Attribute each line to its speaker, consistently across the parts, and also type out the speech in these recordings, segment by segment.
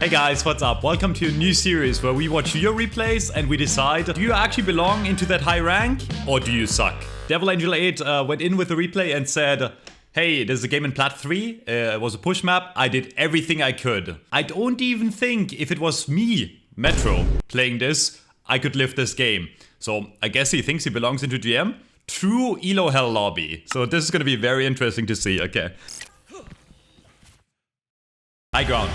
Speaker 1: Hey guys, what's up? Welcome to a new series where we watch your replays and we decide, do you actually belong into that high rank or do you suck? Devil Angel 8 went in with the replay and said, hey, there's a game in Plat 3, it was a push map, I did everything I could. I don't even think if it was me, Metro, playing this, I could lift this game. So I guess he thinks he belongs into GM. True Elo Hell lobby. So this is gonna be very interesting to see, okay. High ground.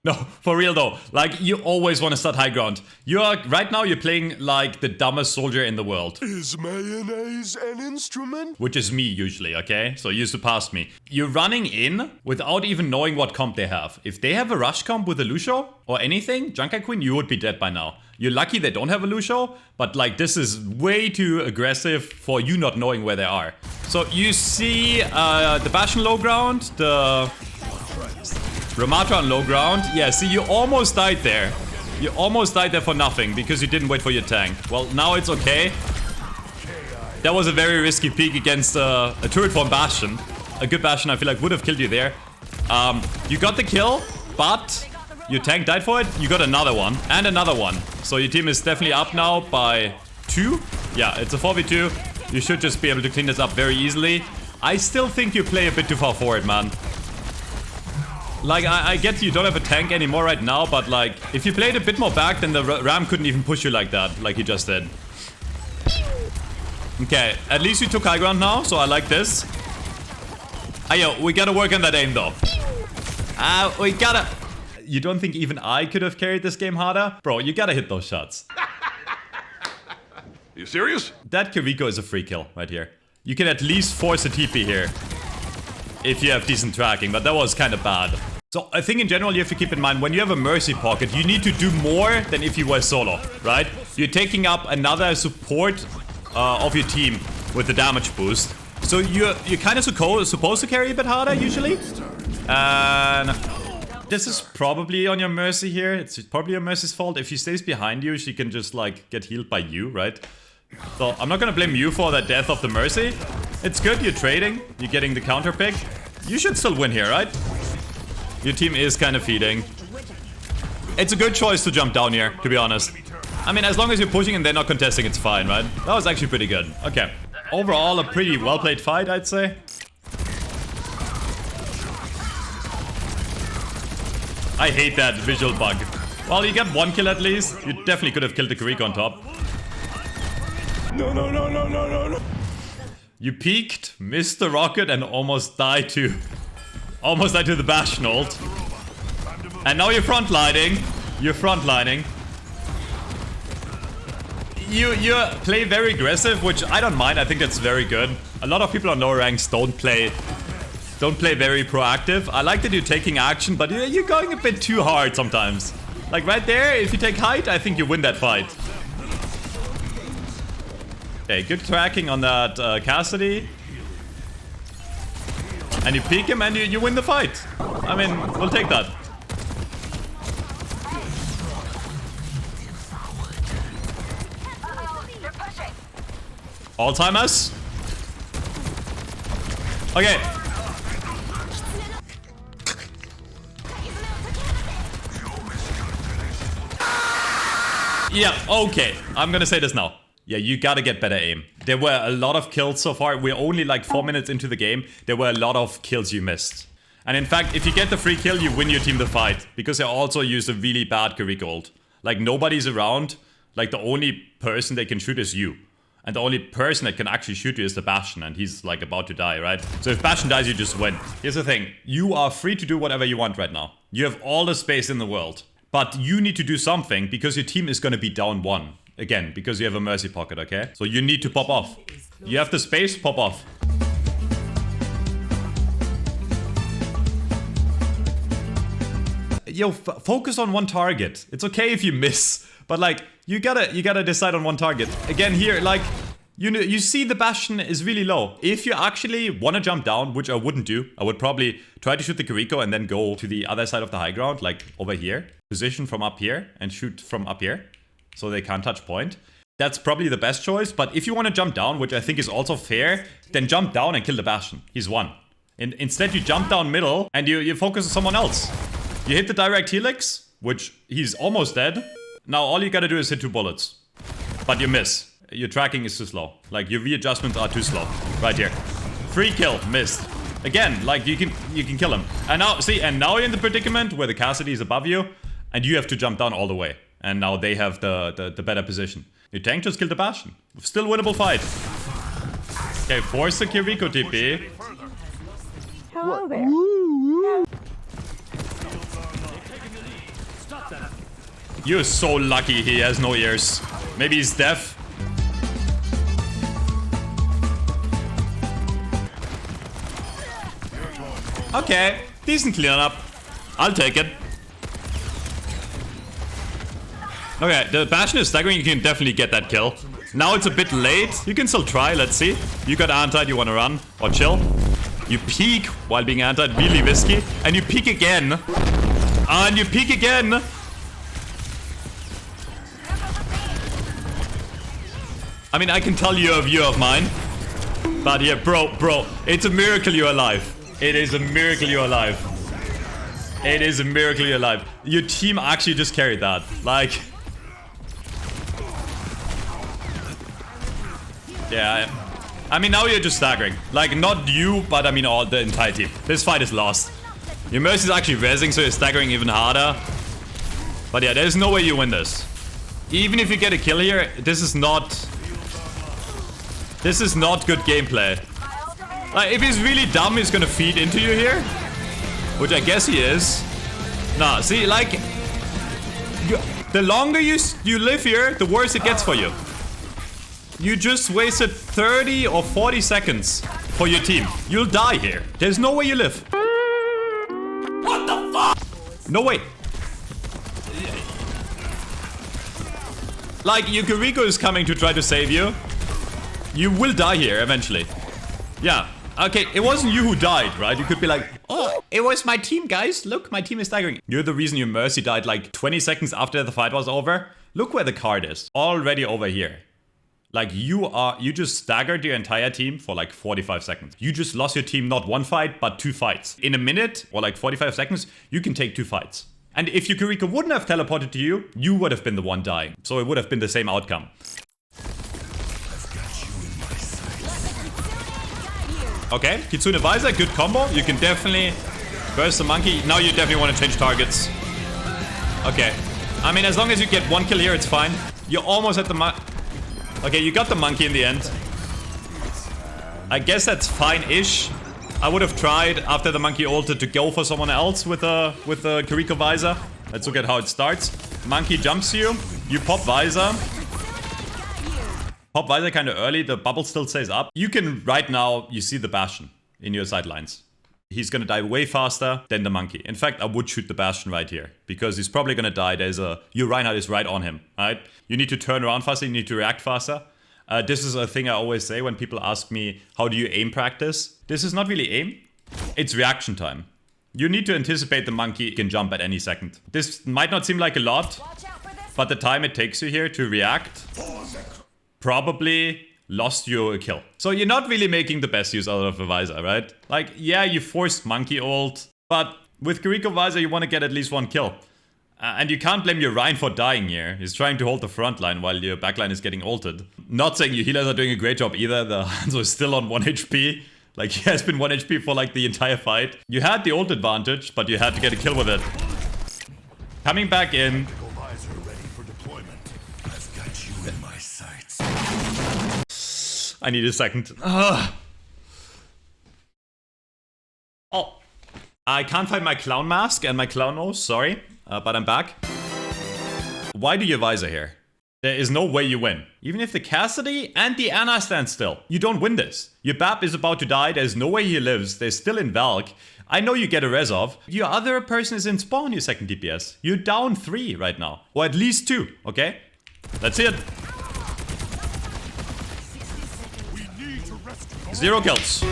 Speaker 1: No, for real though, like you always want to start high ground. Right now you're playing like the dumbest soldier in the world.
Speaker 2: Is mayonnaise an instrument?
Speaker 1: Which is me usually, okay? So you surpassed me. You're running in without even knowing what comp they have. If they have a rush comp with a Lucio or anything, Junkai Queen, you would be dead by now. You're lucky they don't have a Lucio, but like this is way too aggressive for you not knowing where they are. So you see the Bastion low ground, the Ramatra on low ground. Yeah, see, you almost died there. You almost died there for nothing because you didn't wait for your tank. Well, now it's okay. That was a very risky peek against a turret form Bastion. A good Bastion, I feel like, would have killed you there. You got the kill, but your tank died for it. You got another one and another one. So your team is definitely up now by 2. Yeah, it's a 4v2. You should just be able to clean this up very easily. I still think you play a bit too far forward, man. Like, I get you don't have a tank anymore right now, but like, if you played a bit more back, then the Ram couldn't even push you like that, like he just did. Okay, at least you took high ground now, so I like this. Ayo, we gotta work on that aim though. We gotta... You don't think even I could have carried this game harder? Bro, you gotta hit those shots.
Speaker 2: You serious?
Speaker 1: That Kiriko is a free kill right here. You can at least force a TP here if you have decent tracking, but that was kind of bad. So I think in general you have to keep in mind, when you have a Mercy pocket, you need to do more than if you were solo, right? You're taking up another support of your team with the damage boost. So you're kind of supposed to carry a bit harder usually. And this is probably on your Mercy here. It's probably your Mercy's fault. If she stays behind you, she can just like get healed by you, right? So I'm not gonna blame you for the death of the Mercy. It's good, you're trading, you're getting the counter pick. You should still win here, right? Your team is kind of feeding. It's a good choice to jump down here, to be honest. I mean, as long as you're pushing and they're not contesting, it's fine, right? That was actually pretty good. Okay. Overall, a pretty well-played fight, I'd say. I hate that visual bug. Well, you got one kill at least. You definitely could have killed the Kiriko on top.
Speaker 2: No.
Speaker 1: You peeked, missed the rocket, and almost died to the Bastion ult. And now you're frontlining. You play very aggressive, which I don't mind. I think that's very good. A lot of people on lower ranks don't play very proactive. I like that you're taking action, but you're going a bit too hard sometimes. Like right there, if you take height, I think you win that fight. Okay, good tracking on that Cassidy. And you peek him and you win the fight. I mean, we'll take that. Alzheimer's? Okay. Yeah, okay. I'm gonna say this now. Yeah, you gotta get better aim. There were a lot of kills so far. We're only like 4 minutes into the game. There were a lot of kills you missed. And in fact, if you get the free kill, you win your team the fight. Because they also use a really bad Kiriko ult. Like, nobody's around. Like, the only person they can shoot is you. And the only person that can actually shoot you is the Bastion. And he's like about to die, right? So if Bastion dies, you just win. Here's the thing. You are free to do whatever you want right now. You have all the space in the world. But you need to do something because your team is gonna be down 1. Again, because you have a Mercy pocket, okay? So you need to pop off. You have the space, pop off. Yo, focus on one target. It's okay if you miss, but like, you gotta decide on one target. Again, here, like, you see the Bastion is really low. If you actually wanna jump down, which I wouldn't do, I would probably try to shoot the Kiriko and then go to the other side of the high ground, like over here. Position from up here and shoot from up here. So they can't touch point. That's probably the best choice, but if you want to jump down, which I think is also fair, then jump down and kill the Bastion. He's one. Instead, you jump down middle and you focus on someone else. You hit the direct helix, which he's almost dead. Now all you gotta do is hit 2 bullets. But you miss. Your tracking is too slow. Like, your readjustments are too slow. Right here. Free kill. Missed. Again, like, you can kill him. And now, see, and now you're in the predicament where the Cassidy is above you, and you have to jump down all the way. And now they have the better position. Your tank just killed the Bastion. Still winnable fight. Okay, force the Kiriko TP.
Speaker 3: Hello there.
Speaker 1: You're so lucky he has no ears. Maybe he's deaf. Okay, decent cleanup. I'll take it. Okay, the Bastion is staggering. You can definitely get that kill. Now it's a bit late. You can still try. Let's see. You got anti. You want to run or chill? You peek while being anti. Really risky. And you peek again. And you peek again. I mean, I can tell you're a viewer of mine. But yeah, bro, it's a miracle you're alive. It is a miracle you're alive. It is a miracle you're alive. Your team actually just carried that. Like... Yeah, I mean, now you're just staggering. Like, not you, but I mean, all the entire team. This fight is lost. Your Mercy is actually rezzing, so you're staggering even harder. But yeah, there's no way you win this. Even if you get a kill here, this is not good gameplay. Like, if he's really dumb, he's gonna feed into you here. Which I guess he is. Nah, see, like... the longer you live here, the worse it gets for you. You just wasted 30 or 40 seconds for your team. You'll die here. There's no way you live. What the fuck? No way. Like, your Kiriko is coming to try to save you. You will die here eventually. Yeah. Okay, it wasn't you who died, right? You could be like, oh, it was my team, guys. Look, my team is staggering. You're the reason your Mercy died like 20 seconds after the fight was over. Look where the card is. Already over here. Like, you just staggered your entire team for like 45 seconds. You just lost your team not 1 fight, but 2 fights. In a minute, or like 45 seconds, you can take 2 fights. And if your Kiriko wouldn't have teleported to you, you would have been the one dying. So it would have been the same outcome. Okay, Kitsune Visor, good combo. You can definitely burst the monkey. Now you definitely want to change targets. Okay. I mean, as long as you get 1 kill here, it's fine. You're almost at the okay, you got the monkey in the end. I guess that's fine-ish. I would have tried, after the monkey ulted, to go for someone else with the Kiriko Visor. Let's look at how it starts. Monkey jumps you. You pop Visor. Pop Visor kind of early, the bubble still stays up. You can, right now, you see the Bastion in your sidelines. He's gonna die way faster than the monkey. In fact, I would shoot the Bastion right here, because he's probably gonna die. Your Reinhardt is right on him, right? You need to turn around faster, you need to react faster. This is a thing I always say when people ask me, how do you aim practice? This is not really aim, it's reaction time. You need to anticipate the monkey can jump at any second. This might not seem like a lot, but the time it takes you here to react probably lost you a kill. So you're not really making the best use out of a Visor, right? Like, yeah, you forced monkey ult, but with Kiriko Visor you want to get at least 1 kill. And you can't blame your Rein for dying here. He's trying to hold the front line while your backline is getting ulted. Not saying your healers are doing a great job either. The Hanzo is still on 1 HP. Like, he has been 1 HP for like the entire fight. You had the ult advantage, but you had to get a kill with it. Coming back in. I need a second. Ugh. Oh, I can't find my clown mask and my clown nose, sorry. But I'm back. Why do you Visor here? There is no way you win. Even if the Cassidy and the Ana stand still, you don't win this. Your Bap is about to die, there's no way he lives, they're still in Valk. I know you get a res off. Your other person is in spawn, your second DPS. You're down 3 right now. Or at least 2, okay? Let's see it. 0 kills.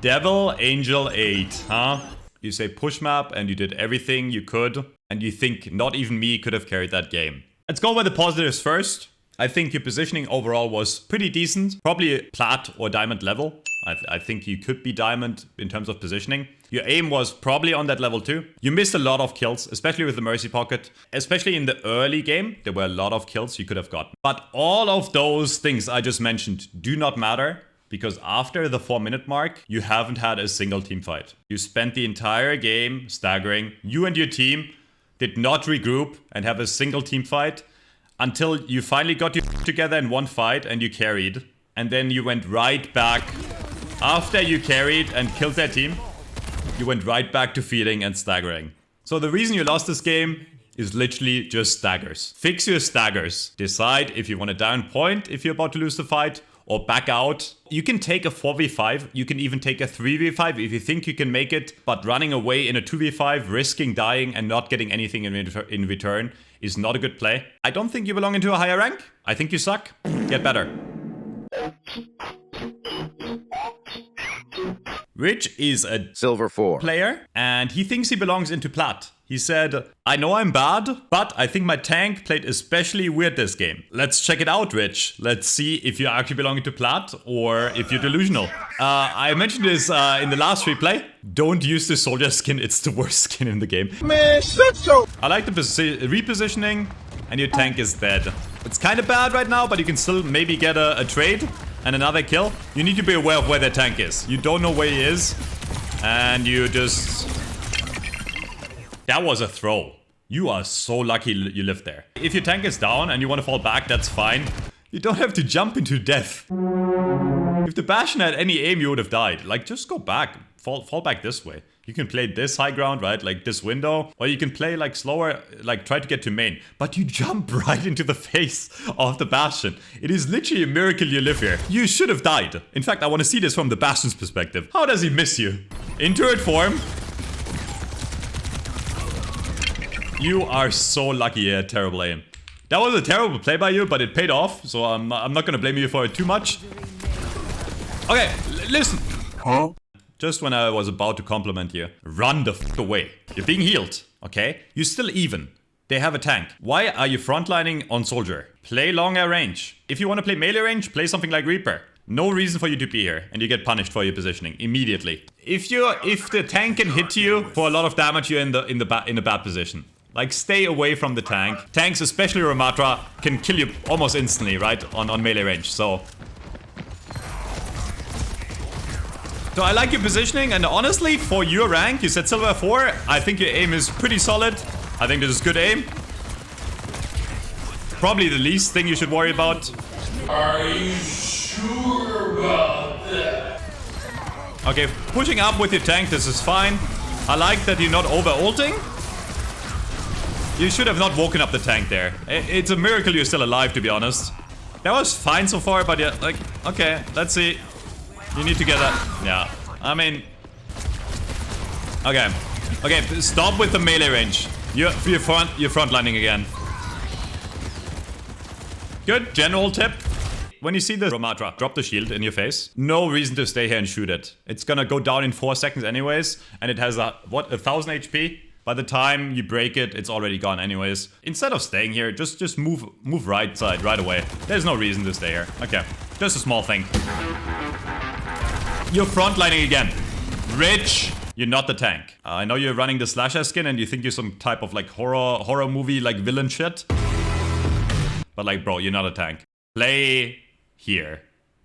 Speaker 1: Devil Angel 8, huh? You say push map and you did everything you could. And you think not even me could have carried that game. Let's go by the positives first. I think your positioning overall was pretty decent. Probably plat or diamond level. I think you could be diamond in terms of positioning. Your aim was probably on that level too. You missed a lot of kills, especially with the Mercy Pocket. Especially in the early game, there were a lot of kills you could have gotten. But all of those things I just mentioned do not matter, because after the 4-minute mark, you haven't had a single team fight. You spent the entire game staggering. You and your team did not regroup and have a single team fight until you finally got your together in one fight and you carried. And then you went right back. After you carried and killed their team, you went right back to feeding and staggering. So the reason you lost this game is literally just staggers. Fix your staggers. Decide if you want to down point if you're about to lose the fight, or back out. You can take a 4v5, you can even take a 3v5 if you think you can make it, but running away in a 2v5, risking dying and not getting anything in return is not a good play. I don't think you belong into a higher rank. I think you suck. Get better. Rich is a
Speaker 4: Silver 4
Speaker 1: player, and he thinks he belongs into Plat. He said, I know I'm bad, but I think my tank played especially weird this game. Let's check it out, Rich. Let's see if you actually belong to Plat or if you're delusional. I mentioned this in the last replay. Don't use the soldier skin. It's the worst skin in the game.
Speaker 2: Man, shut your...
Speaker 1: I like the repositioning, and your tank is dead. It's kind of bad right now, but you can still maybe get a trade and another kill. You need to be aware of where their tank is. You don't know where he is, and you just... That was a throw. You are so lucky you lived there. If your tank is down and you want to fall back, that's fine. You don't have to jump into death. If the Bastion had any aim, you would have died. Like, just go back. Fall back this way. You can play this high ground, right? Like this window. Or you can play like slower, like try to get to main. But you jump right into the face of the Bastion. It is literally a miracle you live here. You should have died. In fact, I want to see this from the Bastion's perspective. How does he miss you? In turret form. You are so lucky you had terrible aim. That was a terrible play by you, but it paid off. So I'm not going to blame you for it too much. Okay, listen.
Speaker 2: Huh?
Speaker 1: Just when I was about to compliment you, run the f away. You're being healed, okay? You're still even. They have a tank. Why are you frontlining on soldier? Play longer range. If you want to play melee range, play something like Reaper. No reason for you to be here, and you get punished for your positioning immediately. If the tank can hit you for a lot of damage, you're in a bad position. Like, stay away from the tank. Tanks, especially Ramatra, can kill you almost instantly, right? On melee range, so I like your positioning, and honestly, for your rank, you said Silver 4, I think your aim is pretty solid. I think this is good aim. Probably the least thing you should worry about.
Speaker 2: Are you sure about that?
Speaker 1: Okay, pushing up with your tank, this is fine. I like that you're not over-ulting. You should have not woken up the tank there. It's a miracle you're still alive, to be honest. That was fine so far, but yeah, like, okay, let's see. You need to get that. Yeah, I mean... Okay. Okay, stop with the melee range. You're frontlining again. Good, general tip. When you see the Ramatra drop the shield in your face, no reason to stay here and shoot it. It's gonna go down in 4 seconds anyways, and it has a, what, 1000 HP? By the time you break it, it's already gone anyways. Instead of staying here, just move right side right away. There's no reason to stay here. Okay, just a small thing. You're frontlining again. Rich, you're not the tank. I know you're running the slasher skin and you think you're some type of like horror movie like villain shit. But like, bro, you're not a tank. Play here.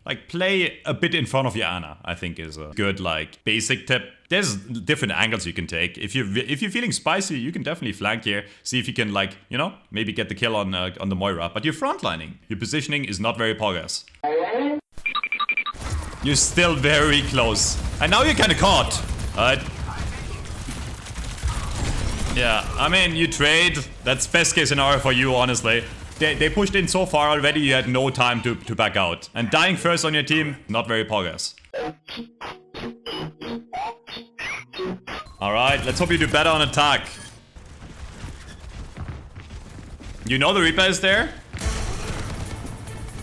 Speaker 1: Like, play a bit in front of your Ana, I think is a good, like, basic tip. There's different angles you can take. If you're feeling spicy, you can definitely flank here. See if you can, like, you know, maybe get the kill on the Moira. But you're frontlining. Your positioning is not very progress. You're still very close. And now you're kind of caught. Alright. Yeah, I mean, you trade. That's best case scenario for you, honestly. They pushed in so far already, you had no time to back out. And dying first on your team, not very progress. Alright, let's hope you do better on attack. You know the Reaper is there?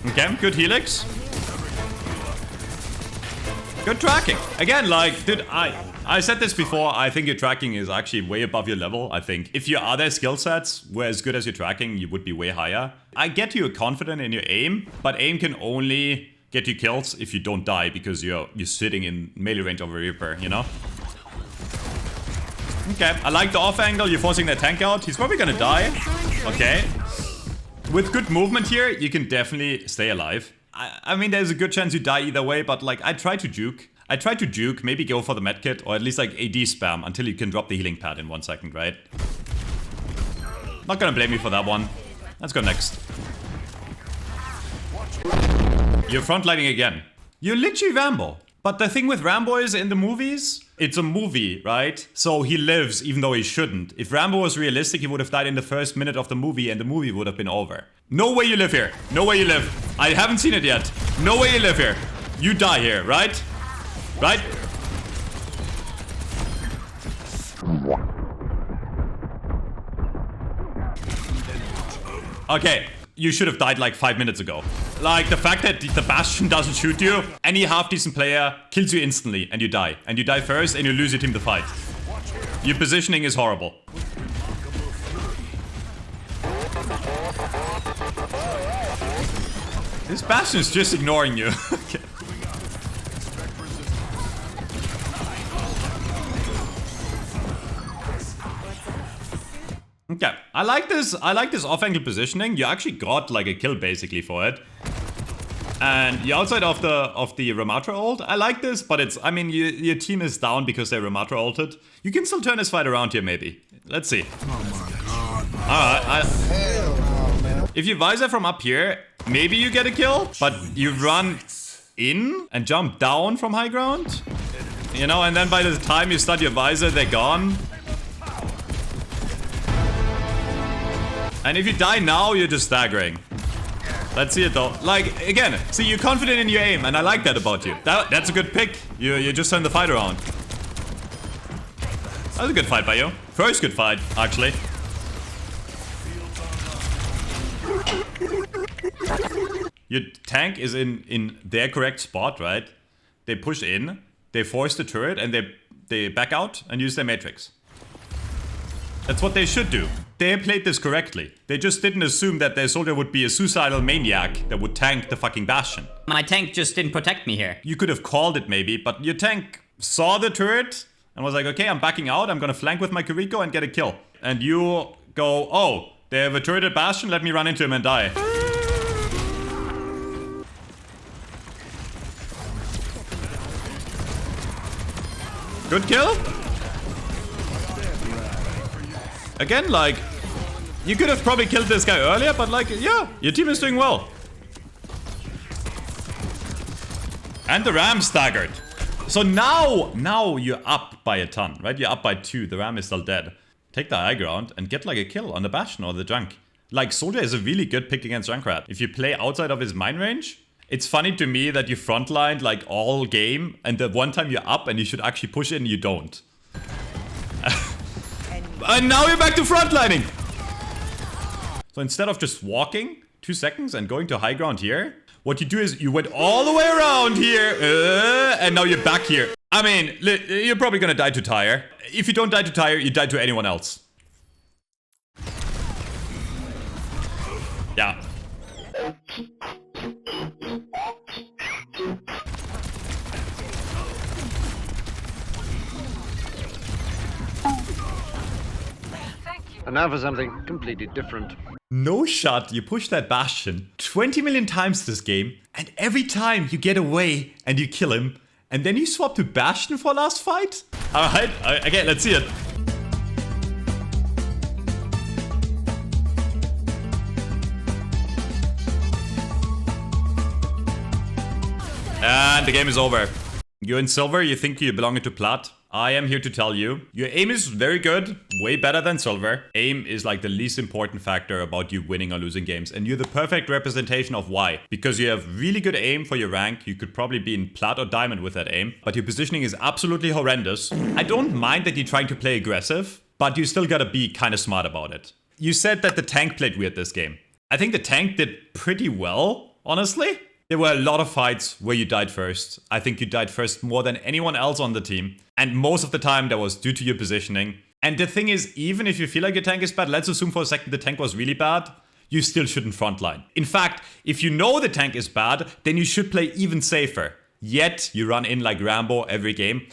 Speaker 1: Okay, good Helix. Good tracking. Again, like, dude, I said this before, I think your tracking is actually way above your level. I think if your other skill sets were as good as your tracking, you would be way higher. I get you're confident in your aim, but aim can only get you kills if you don't die because you're sitting in melee range of a Reaper, you know? Okay, I like the off angle. You're forcing the tank out. He's probably gonna die. Okay. With good movement here, you can definitely stay alive. I mean, there's a good chance you die either way, but like, I try to juke. Maybe go for the medkit, or at least like AD spam until you can drop the healing pad in 1 second, right? Not gonna blame you for that one. Let's go next. You're frontlining again. You're literally Rambo. But the thing with Rambo is, in the movies, it's a movie, right? So he lives even though he shouldn't. If Rambo was realistic, he would have died in the first minute of the movie and the movie would have been over. No way you live here. No way you live. I haven't seen it yet. No way you live here. You die here, right? Right? Okay. You should have died like 5 minutes ago. Like, the fact that the Bastion doesn't shoot you, any half-decent player kills you instantly and you die. And you die first and you lose your team the fight. Your positioning is horrible. This Bastion is just ignoring you. Okay. Okay, I like this off-angle positioning. You actually got like a kill basically for it. And you're outside of the Ramatra ult. I like this, but it's, I mean, your team is down because they Ramatra ulted. You can still turn this fight around here maybe. Let's see.
Speaker 2: Oh my god.
Speaker 1: Alright, if you visor from up here, maybe you get a kill, but you run in and jump down from high ground. You know, and then by the time you start your visor, they're gone. And if you die now, you're just staggering. Let's see it though. Like, again, see, you're confident in your aim, and I like that about you. That's a good pick. You just turned the fight around. That was a good fight by you. First good fight, actually. Your tank is in their correct spot, right? They push in, they force the turret, and they back out and use their matrix. That's what they should do. They played this correctly. They just didn't assume that their soldier would be a suicidal maniac that would tank the fucking Bastion.
Speaker 4: My tank just didn't protect me here.
Speaker 1: You could have called it maybe, but your tank saw the turret and was like, okay, I'm backing out. I'm gonna flank with my Kiriko and get a kill. And you go, oh, they have a turret at Bastion. Let me run into him and die. Good kill. Again, like, you could have probably killed this guy earlier, but like, yeah, your team is doing well. And the Ram staggered. So now you're up by a ton, right? You're up by 2. The Ram is still dead. Take the high ground and get like a kill on the Bastion or the Junk. Like, Soldier is a really good pick against Junkrat. If you play outside of his mine range, it's funny to me that you frontlined like all game, and the one time you're up and you should actually push in, you don't. And now you're back to frontlining. So instead of just walking 2 seconds and going to high ground here, what you do is you went all the way around here, and now you're back here. I mean, you're probably gonna die to Tire. If you don't die to Tire, you die to anyone else. Yeah.
Speaker 5: And now for something completely different.
Speaker 1: No shot, you push that Bastion 20 million times this game, and every time you get away and you kill him, and then you swap to Bastion for last fight? Alright, okay, let's see it. And the game is over. You're in silver, you think you belong to plat. I am here to tell you, your aim is very good, way better than silver. Aim is like the least important factor about you winning or losing games, and you're the perfect representation of why. Because you have really good aim for your rank, you could probably be in plat or diamond with that aim, but your positioning is absolutely horrendous. I don't mind that you're trying to play aggressive, but you still gotta be kind of smart about it. You said that the tank played weird this game. I think the tank did pretty well, honestly. There were a lot of fights where you died first. I think you died first more than anyone else on the team. And most of the time that was due to your positioning. And the thing is, even if you feel like your tank is bad, let's assume for a second the tank was really bad, you still shouldn't frontline. In fact, if you know the tank is bad, then you should play even safer. Yet, you run in like Rambo every game.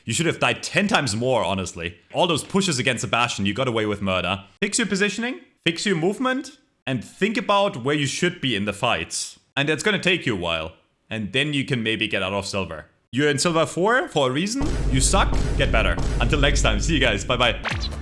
Speaker 1: You You should have died 10 times more, honestly. All those pushes against Sebastian, you got away with murder. Fix your positioning, fix your movement, and think about where you should be in the fights. And that's gonna take you a while. And then you can maybe get out of silver. You're in silver 4 for a reason. You suck, get better. Until next time, see you guys, bye bye.